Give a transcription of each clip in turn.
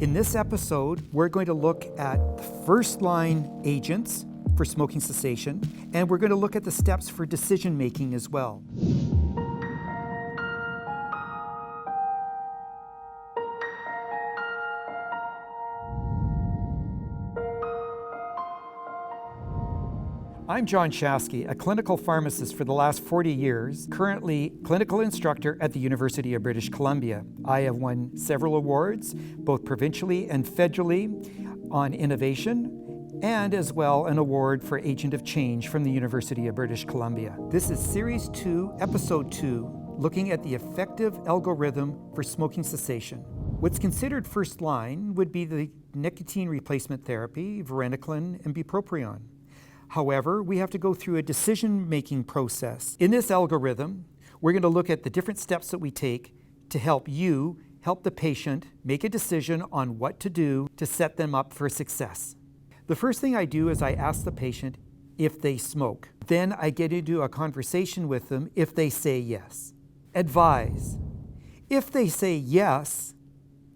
In this episode, we're going to look at the first-line agents for smoking cessation, and we're going to look at the steps for decision-making as well. I'm John Shasky, a clinical pharmacist for the last 40 years, currently clinical instructor at the University of British Columbia. I have won several awards, both provincially and federally, on innovation, and as well an award for Agent of Change from the University of British Columbia. This is Series 2, Episode 2, looking at the effective algorithm for smoking cessation. What's considered first line would be the nicotine replacement therapy, varenicline, and bupropion. However, we have to go through a decision-making process. In this algorithm, we're going to look at the different steps that we take to help the patient, make a decision on what to do to set them up for success. The first thing I do is I ask the patient if they smoke. Then I get into a conversation with them if they say yes. Advise. If they say yes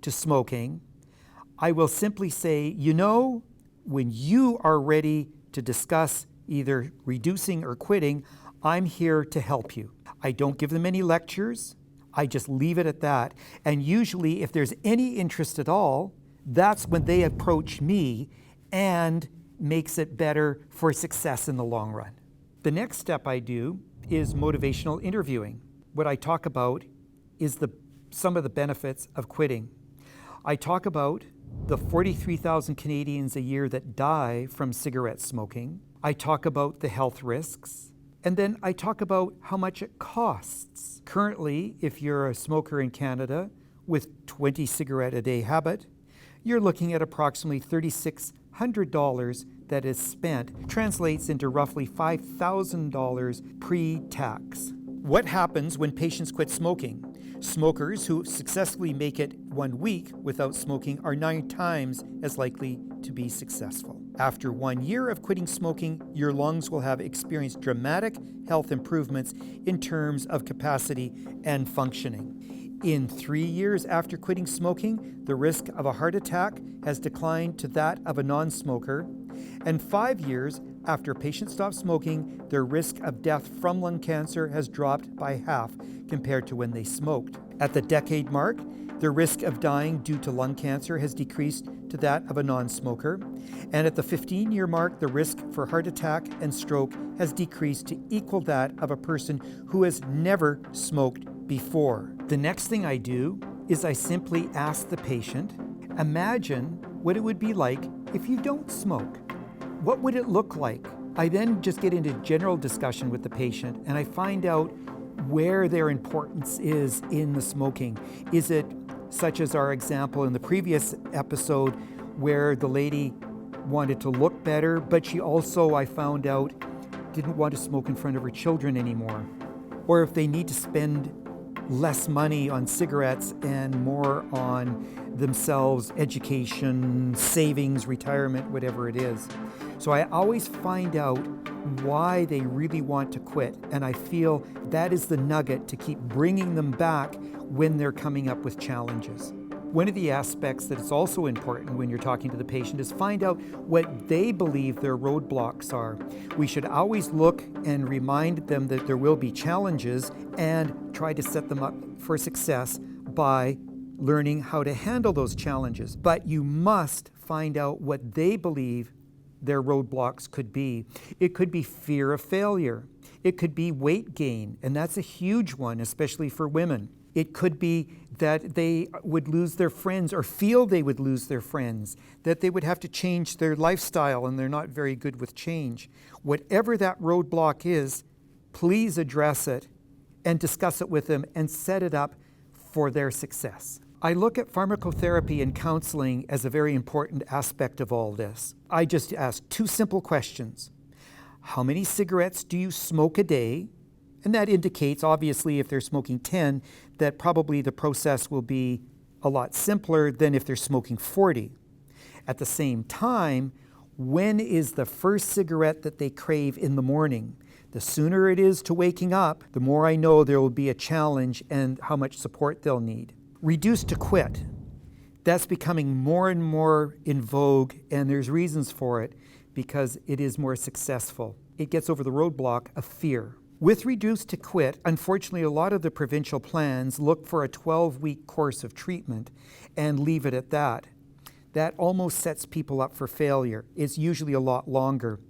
to smoking, I will simply say, when you are ready to discuss either reducing or quitting, I'm here to help you. I don't give them any lectures. I just leave it at that. And usually, if there's any interest at all, that's when they approach me and makes it better for success in the long run. The next step I do is motivational interviewing. What I talk about is some of the benefits of quitting. I talk about the 43,000 Canadians a year that die from cigarette smoking. I talk about the health risks. And then I talk about how much it costs. Currently, if you're a smoker in Canada with 20 cigarette a day habit, you're looking at approximately $3,600 that is spent. Translates into roughly $5,000 pre-tax. What happens when patients quit smoking? Smokers who successfully make it 1 week without smoking are 9 times as likely to be successful. After 1 year of quitting smoking, your lungs will have experienced dramatic health improvements in terms of capacity and functioning. In 3 years after quitting smoking, the risk of a heart attack has declined to that of a non-smoker, and 5 years after a patient stops smoking, their risk of death from lung cancer has dropped by half compared to when they smoked. At the decade mark, the risk of dying due to lung cancer has decreased to that of a non-smoker. And at the 15-year mark, the risk for heart attack and stroke has decreased to equal that of a person who has never smoked before. The next thing I do is I simply ask the patient, imagine what it would be like if you don't smoke. What would it look like? I then just get into general discussion with the patient and I find out where their importance is in the smoking. Is it such as our example in the previous episode where the lady wanted to look better, but she also, I found out, didn't want to smoke in front of her children anymore? Or if they need to spend less money on cigarettes and more on themselves, education, savings, retirement, whatever it is. So I always find out why they really want to quit, and I feel that is the nugget to keep bringing them back when they're coming up with challenges. One of the aspects that is also important when you're talking to the patient is find out what they believe their roadblocks are. We should always look and remind them that there will be challenges and try to set them up for success by learning how to handle those challenges. But you must find out what they believe their roadblocks could be. It could be fear of failure. It could be weight gain, and that's a huge one, especially for women. It could be that they would lose their friends or feel they would lose their friends, that they would have to change their lifestyle and they're not very good with change. Whatever that roadblock is, please address it and discuss it with them and set it up for their success. I look at pharmacotherapy and counseling as a very important aspect of all this. I just ask 2 simple questions. How many cigarettes do you smoke a day? And that indicates, obviously, if they're smoking 10, that probably the process will be a lot simpler than if they're smoking 40. At the same time, when is the first cigarette that they crave in the morning? The sooner it is to waking up, the more I know there will be a challenge and how much support they'll need. Reduce to quit. That's becoming more and more in vogue, and there's reasons for it because it is more successful. It gets over the roadblock of fear. With Reduce to Quit, unfortunately, a lot of the provincial plans look for a 12-week course of treatment and leave it at that. That almost sets people up for failure. It's usually a lot longer.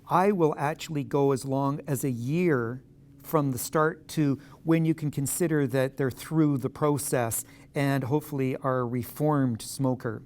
I will actually go as long as a year from the start to when you can consider that they're through the process and hopefully are a reformed smoker.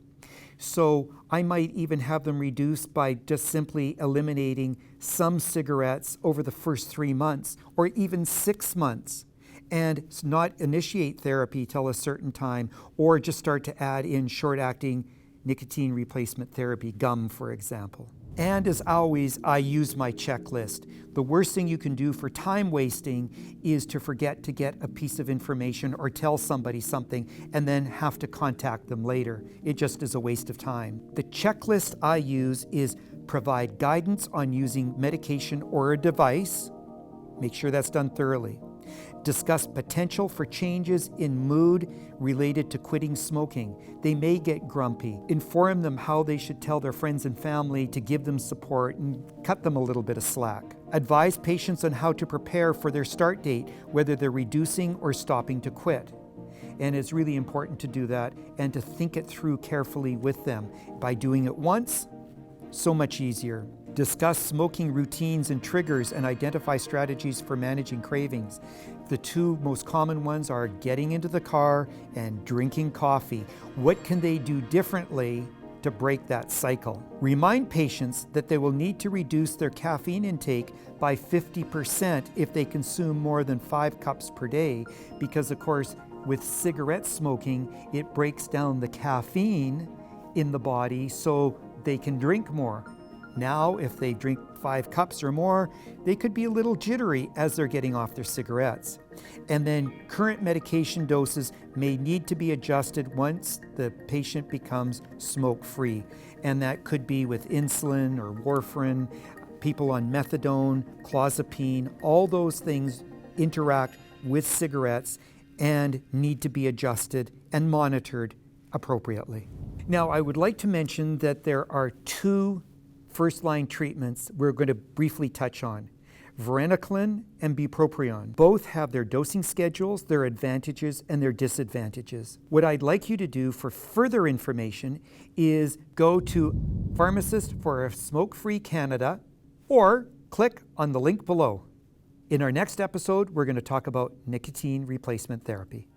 So I might even have them reduce by just simply eliminating some cigarettes over the first 3 months or even 6 months, and not initiate therapy till a certain time, or just start to add in short-acting nicotine replacement therapy, gum, for example. And as always, I use my checklist. The worst thing you can do for time wasting is to forget to get a piece of information or tell somebody something and then have to contact them later. It just is a waste of time. The checklist I use is provide guidance on using medication or a device. Make sure that's done thoroughly. Discuss potential for changes in mood related to quitting smoking. They may get grumpy. Inform them how they should tell their friends and family to give them support and cut them a little bit of slack. Advise patients on how to prepare for their start date, whether they're reducing or stopping to quit. And it's really important to do that and to think it through carefully with them. By doing it once, so much easier. Discuss smoking routines and triggers and identify strategies for managing cravings. The two most common ones are getting into the car and drinking coffee. What can they do differently to break that cycle? Remind patients that they will need to reduce their caffeine intake by 50% if they consume more than 5 cups per day, because of course, with cigarette smoking, it breaks down the caffeine in the body so they can drink more. Now, if they drink 5 cups or more, they could be a little jittery as they're getting off their cigarettes. And then current medication doses may need to be adjusted once the patient becomes smoke-free. And that could be with insulin or warfarin, people on methadone, clozapine. All those things interact with cigarettes and need to be adjusted and monitored appropriately. Now, I would like to mention that there are 2 first-line treatments we're going to briefly touch on: varenicline and bupropion. Both have their dosing schedules, their advantages, and their disadvantages. What I'd like you to do for further information is go to Pharmacists for a Smoke-Free Canada or click on the link below. In our next episode, we're going to talk about nicotine replacement therapy.